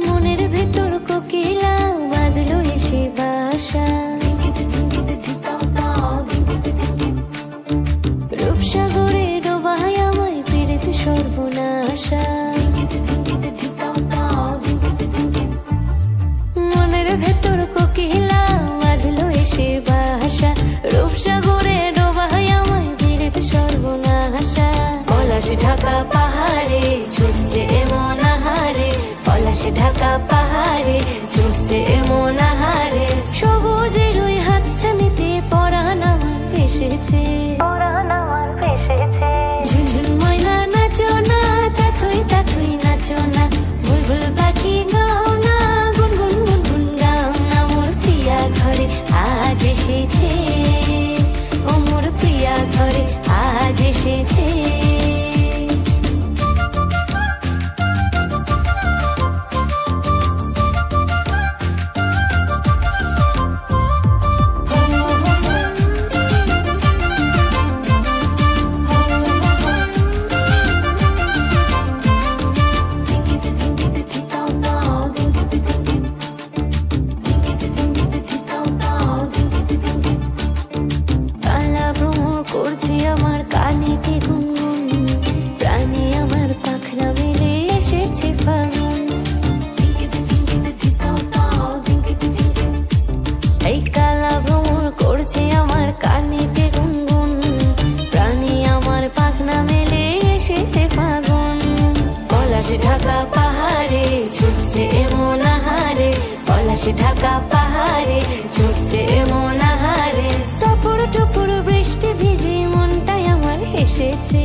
মনের ভেতর কোকিলা বাঁধলো এসে বাসা, রূপসাগরে ডোবায় আমায় পেরেতে সর্বনাশা। মনের ভেতর কোকিলা বাঁধলো এসে বাসা, রূপসাগরে ডোবায় আমায় পেরেতে সর্বনাশা। পলাশ ঢাকা পাহাড়ে ছুটছে এমন আহারে, পলাশ ঢাকা পাহাড়ে ছুটছে এমন আহারে। সবুজের ওই হাতছানিতে পরাণ আমার ভেসেছে, ঝুনঝুন ময়না নাচো না, তাথই তাথই নাচো না, বুলবুল পাখি গাও না, গুনগুন গুনগুন গাও না। মোর প্রিয়া ঘরে আজ এসেছে, ও মোর প্রিয়া ঘরে আজ এসেছে। করছে আমার কানেতে গুনগুন, প্রাণে আমার পাখনা মেলে এসেছে ফাগুন। এই কালা ভ্রমণ করছে আমার কানেতে গুনগুন, প্রাণে আমার পাখনা মেলে এসেছে ফাগুন। পলাশ ঢাকা পাহাড়ে ছুটছে এমন আহারে, পলাশ ঢাকা পাহাড়ে ছুটছে এমন আহারে। টপুর টপুর বৃষ্টি ভিজে মনটাই আমার হেসেছে।